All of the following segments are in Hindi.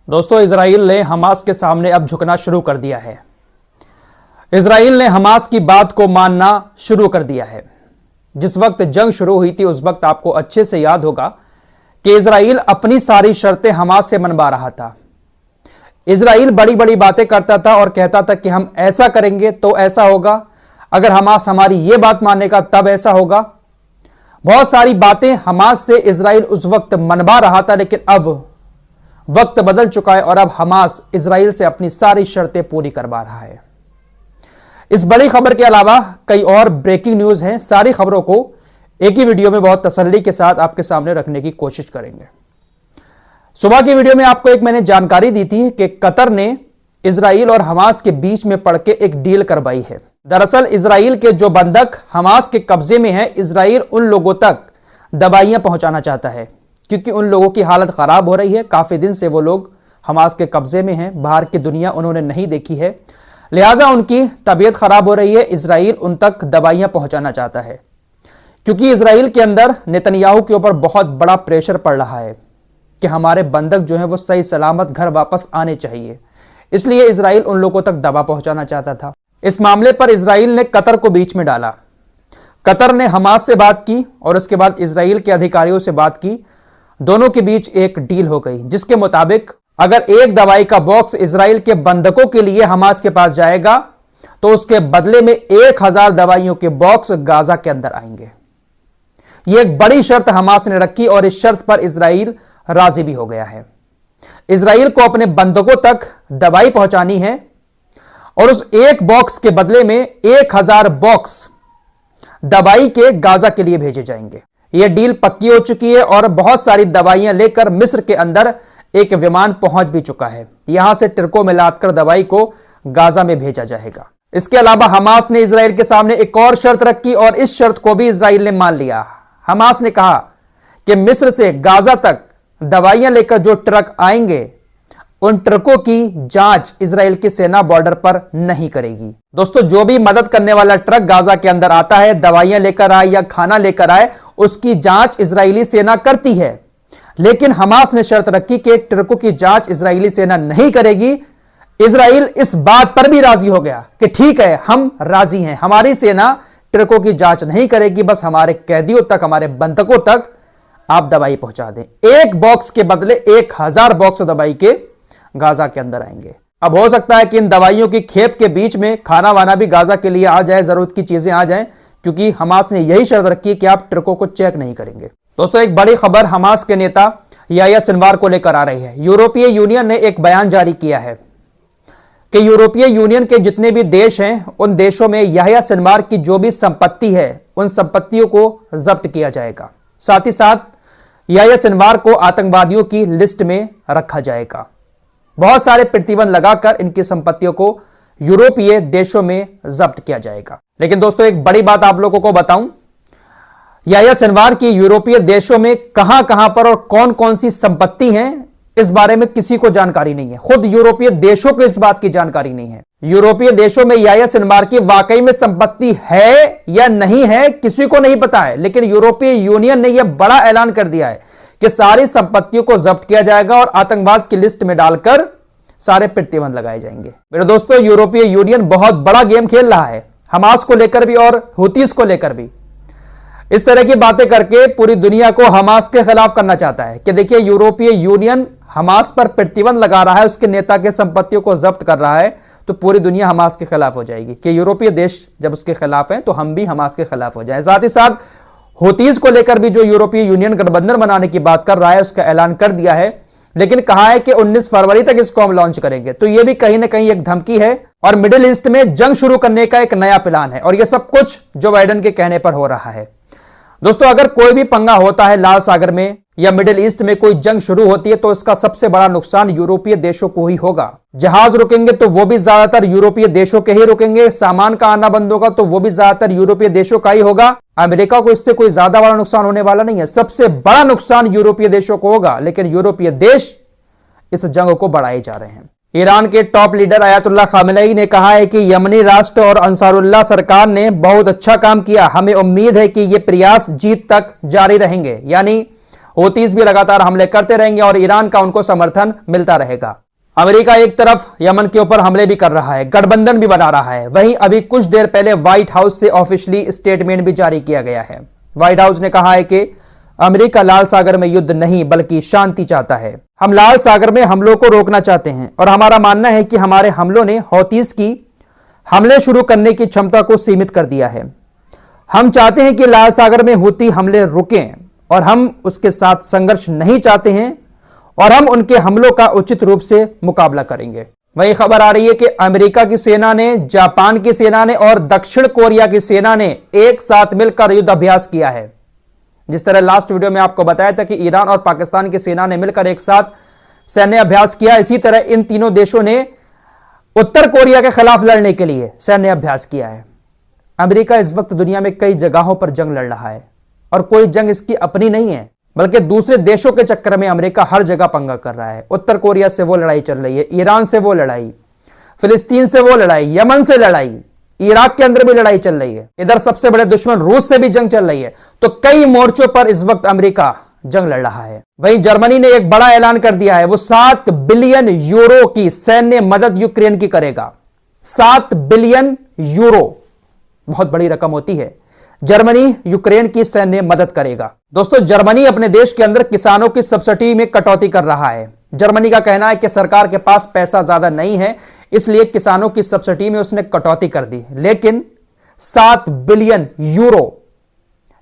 दोस्तों, इजराइल ने हमास के सामने अब झुकना शुरू कर दिया है। इजराइल ने हमास की बात को मानना शुरू कर दिया है। जिस वक्त जंग शुरू हुई थी उस वक्त आपको अच्छे से याद होगा कि इजराइल अपनी सारी शर्तें हमास से मनवा रहा था। इजराइल बड़ी बड़ी बातें करता था और कहता था कि हम ऐसा करेंगे तो ऐसा होगा, अगर हमास हमारी यह बात मानेगा तब ऐसा होगा। बहुत सारी बातें हमास से इजराइल उस वक्त मनवा रहा था, लेकिन अब वक्त बदल चुका है और अब हमास इजराइल से अपनी सारी शर्तें पूरी करवा रहा है। इस बड़ी खबर के अलावा कई और ब्रेकिंग न्यूज हैं। सारी खबरों को एक ही वीडियो में बहुत तसल्ली के साथ आपके सामने रखने की कोशिश करेंगे। सुबह की वीडियो में आपको मैंने जानकारी दी थी कि कतर ने इजराइल और हमास के बीच में पड़ के एक डील करवाई है। दरअसल इजराइल के जो बंधक हमास के कब्जे में है, इजराइल उन लोगों तक दवाइयां पहुंचाना चाहता है, क्योंकि उन लोगों की हालत खराब हो रही है। काफी दिन से वो लोग हमास के कब्जे में हैं, बाहर की दुनिया उन्होंने नहीं देखी है, लिहाजा उनकी तबीयत खराब हो रही है। इजराइल उन तक दवाइयां पहुंचाना चाहता है, क्योंकि इजराइल के अंदर नेतन्याहू के ऊपर बहुत बड़ा प्रेशर पड़ रहा है कि हमारे बंधक जो है वो सही सलामत घर वापस आने चाहिए। इसलिए इजराइल उन लोगों तक दवा पहुंचाना चाहता था। इस मामले पर इजराइल ने कतर को बीच में डाला। कतर ने हमास से बात की और उसके बाद इजराइल के अधिकारियों से बात की। दोनों के बीच एक डील हो गई, जिसके मुताबिक अगर एक दवाई का बॉक्स इजराइल के बंधकों के लिए हमास के पास जाएगा तो उसके बदले में 1000 दवाइयों के बॉक्स गाजा के अंदर आएंगे। यह एक बड़ी शर्त हमास ने रखी और इस शर्त पर इजराइल राजी भी हो गया है। इजराइल को अपने बंधकों तक दवाई पहुंचानी है और उस एक बॉक्स के बदले में 1000 बॉक्स दवाई के गाजा के लिए भेजे जाएंगे। यह डील पक्की हो चुकी है और बहुत सारी दवाइयां लेकर मिस्र के अंदर एक विमान पहुंच भी चुका है। यहां से ट्रकों में लादकर दवाई को गाजा में भेजा जाएगा। इसके अलावा हमास ने इजराइल के सामने एक और शर्त रखी और इस शर्त को भी इजराइल ने मान लिया। हमास ने कहा कि मिस्र से गाजा तक दवाइयां लेकर जो ट्रक आएंगे उन ट्रकों की जांच इजराइल की सेना बॉर्डर पर नहीं करेगी। दोस्तों, जो भी मदद करने वाला ट्रक गाजा के अंदर आता है, दवाइयां लेकर आए या खाना लेकर आए, उसकी जांच इजरायली सेना करती है। लेकिन हमास ने शर्त रखी कि ट्रकों की जांच इजरायली सेना नहीं करेगी। इजराइल इस बात पर भी राजी हो गया कि ठीक है, हम राजी हैं, हमारी सेना ट्रकों की जांच नहीं करेगी, बस हमारे कैदियों तक, हमारे बंधकों तक आप दवाई पहुंचा दें। एक बॉक्स के बदले 1000 बॉक्स दवाई के गाजा के अंदर आएंगे। अब हो सकता है कि इन दवाइयों की खेप के बीच में खाना वाना भी गाजा के लिए आ जाए, जरूरत की चीजें आ जाएं, क्योंकि हमास ने यही शर्त रखी है कि आप ट्रकों को चेक नहीं करेंगे। दोस्तों, एक बड़ी खबर हमास के नेता याह्या सिनवार को लेकर आ रही है। यूरोपीय यूनियन ने एक बयान जारी किया है कि यूरोपीय यूनियन के जितने भी देश हैं उन देशों में याह्या सिनवार की जो भी संपत्ति है उन संपत्तियों को जब्त किया जाएगा। साथ ही साथ याह्या सिनवार को आतंकवादियों की लिस्ट में रखा जाएगा। बहुत सारे प्रतिबंध लगाकर इनकी संपत्तियों को यूरोपीय देशों में जब्त किया जाएगा। लेकिन दोस्तों, एक बड़ी बात आप लोगों को बताऊं, याह्या सिनवार की यूरोपीय देशों में कहां कहां पर और कौन कौन सी संपत्ति हैं, इस बारे में किसी को जानकारी नहीं है। खुद यूरोपीय देशों को इस बात की जानकारी नहीं है। यूरोपीय देशों में याह्या सिनवार की वाकई में संपत्ति है या नहीं है, किसी को नहीं पता है। लेकिन यूरोपीय यूनियन ने यह बड़ा ऐलान कर दिया है कि सारी संपत्तियों को जब्त किया जाएगा और आतंकवाद की लिस्ट में डालकर सारे प्रतिबंध लगाए जाएंगे। मेरे दोस्तों, यूरोपीय यूनियन बहुत बड़ा गेम खेल रहा है, हमास को लेकर भी और हुतीस को लेकर भी। इस तरह की बातें करके पूरी दुनिया को हमास के खिलाफ करना चाहता है कि देखिए, यूरोपीय यूनियन हमास पर प्रतिबंध लगा रहा है, उसके नेता के संपत्तियों को जब्त कर रहा है, तो पूरी दुनिया हमास के खिलाफ हो जाएगी कि यूरोपीय देश जब उसके खिलाफ हैं तो हम भी हमास के खिलाफ हो जाए। साथ ही साथ हुतीस को लेकर भी जो यूरोपीय यूनियन गठबंधन बनाने की बात कर रहा है उसका ऐलान कर दिया है, लेकिन कहा है कि 19 फरवरी तक इसको हम लॉन्च करेंगे। तो यह भी कहीं ना कहीं एक धमकी है और मिडिल ईस्ट में जंग शुरू करने का एक नया प्लान है और यह सब कुछ जो बाइडेन के कहने पर हो रहा है। दोस्तों, अगर कोई भी पंगा होता है लाल सागर में या मिडिल ईस्ट में कोई जंग शुरू होती है तो इसका सबसे बड़ा नुकसान यूरोपीय देशों को ही होगा। जहाज रुकेंगे तो वो भी ज्यादातर यूरोपीय देशों के ही रुकेंगे, सामान का आना बंद होगा तो वो भी ज्यादातर यूरोपीय देशों का ही होगा। अमेरिका को इससे कोई ज्यादा बड़ा नुकसान होने वाला नहीं है, सबसे बड़ा नुकसान यूरोपीय देशों को होगा। लेकिन यूरोपीय देश इस जंग को बढ़ाए जा रहे हैं। ईरान के टॉप लीडर अयातुल्लाह खामेनेई ने कहा है कि यमनी राष्ट्र और अंसारुल्लाह सरकार ने बहुत अच्छा काम किया, हमें उम्मीद है कि ये प्रयास जीत तक जारी रहेंगे। यानी हूतीज भी लगातार हमले करते रहेंगे और ईरान का उनको समर्थन मिलता रहेगा। अमेरिका एक तरफ यमन के ऊपर हमले भी कर रहा है, गठबंधन भी बना रहा है, वहीं अभी कुछ देर पहले व्हाइट हाउस से ऑफिशियली स्टेटमेंट भी जारी किया गया है। व्हाइट हाउस ने कहा है कि अमेरिका लाल सागर में युद्ध नहीं बल्कि शांति चाहता है। हम लाल सागर में हमलों को रोकना चाहते हैं और हमारा मानना है कि हमारे हमलों ने हौतीस की हमले शुरू करने की क्षमता को सीमित कर दिया है। हम चाहते हैं कि लाल सागर में हूती हमले रुकें और हम उसके साथ संघर्ष नहीं चाहते हैं और हम उनके हमलों का उचित रूप से मुकाबला करेंगे। वही खबर आ रही है कि अमेरिका की सेना ने, जापान की सेना ने और दक्षिण कोरिया की सेना ने एक साथ मिलकर युद्ध अभ्यास किया है। जिस तरह लास्ट वीडियो में आपको बताया था कि ईरान और पाकिस्तान की सेना ने मिलकर एक साथ सैन्य अभ्यास किया, इसी तरह इन तीनों देशों ने उत्तर कोरिया के खिलाफ लड़ने के लिए सैन्य अभ्यास किया है। अमेरिका इस वक्त दुनिया में कई जगहों पर जंग लड़ रहा है और कोई जंग इसकी अपनी नहीं है, बल्कि दूसरे देशों के चक्कर में अमेरिका हर जगह पंगा कर रहा है। उत्तर कोरिया से वो लड़ाई चल रही है, ईरान से वो लड़ाई, फिलिस्तीन से वो लड़ाई, यमन से लड़ाई, इराक के अंदर भी लड़ाई चल रही है, इधर सबसे बड़े दुश्मन रूस से भी जंग चल रही है। तो कई मोर्चों पर इस वक्त अमेरिका जंग लड़ रहा है। वहीं जर्मनी ने एक बड़ा ऐलान कर दिया है, वो 7 बिलियन यूरो की सैन्य मदद यूक्रेन की करेगा। 7 बिलियन यूरो बहुत बड़ी रकम होती है। जर्मनी यूक्रेन की सैन्य मदद करेगा। दोस्तों, जर्मनी अपने देश के अंदर किसानों की सब्सिडी में कटौती कर रहा है। जर्मनी का कहना है कि सरकार के पास पैसा ज्यादा नहीं है, इसलिए किसानों की सब्सिडी में उसने कटौती कर दी, लेकिन 7 बिलियन यूरो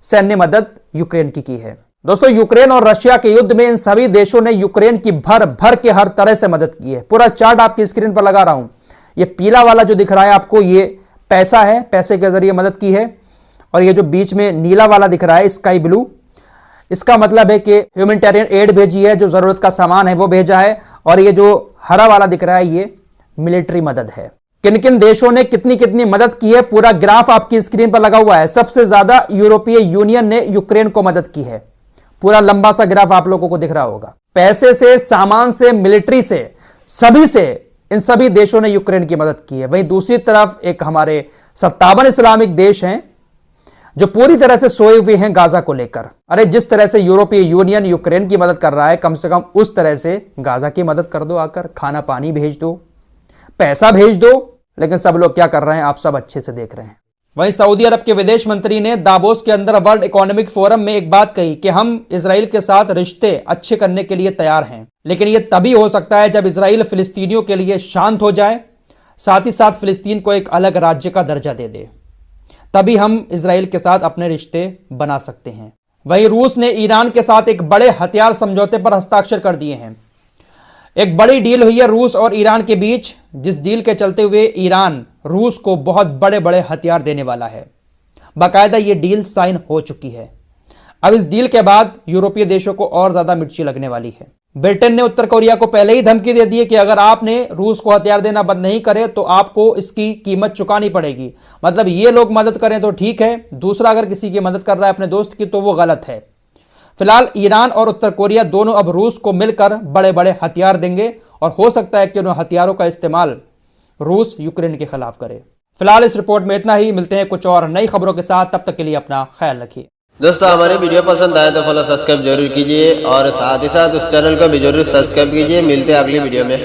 सैन्य मदद यूक्रेन की है। दोस्तों, यूक्रेन और रशिया के युद्ध में इन सभी देशों ने यूक्रेन की भर भर के हर तरह से मदद की है। पूरा चार्ट आपकी स्क्रीन पर लगा रहा हूं। ये पीला वाला जो दिख रहा है आपको, ये पैसा है, पैसे के जरिए मदद की है। और ये जो बीच में नीला वाला दिख रहा है, स्काई ब्लू, इसका मतलब है कि ह्यूमैनिटेरियन एड भेजी है, जो जरूरत का सामान है वो भेजा है। और ये जो हरा वाला दिख रहा है, ये मिलिट्री मदद है। किन किन देशों ने कितनी कितनी मदद की है, पूरा ग्राफ आपकी स्क्रीन पर लगा हुआ है। सबसे ज्यादा यूरोपीय यूनियन ने यूक्रेन को मदद की है। पूरा लंबा सा ग्राफ आप लोगों को दिख रहा होगा। पैसे से, सामान से, मिलिट्री से, सभी से इन सभी देशों ने यूक्रेन की मदद की है। वहीं दूसरी तरफ एक हमारे 57 इस्लामिक देश हैं जो पूरी तरह से सोए हुए हैं गाजा को लेकर। अरे जिस तरह से यूरोपीय यूनियन यूक्रेन की मदद कर रहा है, कम से कम उस तरह से गाजा की मदद कर दो, आकर खाना पानी भेज दो, पैसा भेज दो। लेकिन सब लोग क्या कर रहे हैं, आप सब अच्छे से देख रहे हैं। वहीं सऊदी अरब के विदेश मंत्री ने दावोस के अंदर वर्ल्ड इकोनॉमिक फोरम में एक बात कही कि हम इजराइल के साथ रिश्ते अच्छे करने के लिए तैयार हैं, लेकिन यह तभी हो सकता है जब इजराइल फिलिस्तीनियों के लिए शांत हो जाए, साथ ही साथ फिलिस्तीन को एक अलग राज्य का दर्जा दे दे, तभी हम इजराइल के साथ अपने रिश्ते बना सकते हैं। वहीं रूस ने ईरान के साथ एक बड़े हथियार समझौते पर हस्ताक्षर कर दिए हैं। एक बड़ी डील हुई है रूस और ईरान के बीच, जिस डील के चलते हुए ईरान रूस को बहुत बड़े बड़े हथियार देने वाला है। बाकायदा ये डील साइन हो चुकी है। अब इस डील के बाद यूरोपीय देशों को और ज्यादा मिर्ची लगने वाली है। ब्रिटेन ने उत्तर कोरिया को पहले ही धमकी दे दी है कि अगर आपने रूस को हथियार देना बंद नहीं करे तो आपको इसकी कीमत चुकानी पड़ेगी। मतलब ये लोग मदद करें तो ठीक है, दूसरा अगर किसी की मदद कर रहा है अपने दोस्त की तो वो गलत है। फिलहाल ईरान और उत्तर कोरिया दोनों अब रूस को मिलकर बड़े बड़े हथियार देंगे और हो सकता है कि उन हथियारों का इस्तेमाल रूस यूक्रेन के खिलाफ करे। फिलहाल इस रिपोर्ट में इतना ही। मिलते हैं कुछ और नई खबरों के साथ, तब तक के लिए अपना ख्याल रखिए। दोस्तों, हमारे वीडियो पसंद आए तो फॉलो सब्सक्राइब जरूर कीजिए और साथ ही साथ उस चैनल को भी जरूर सब्सक्राइब कीजिए। मिलते हैं अगली वीडियो में।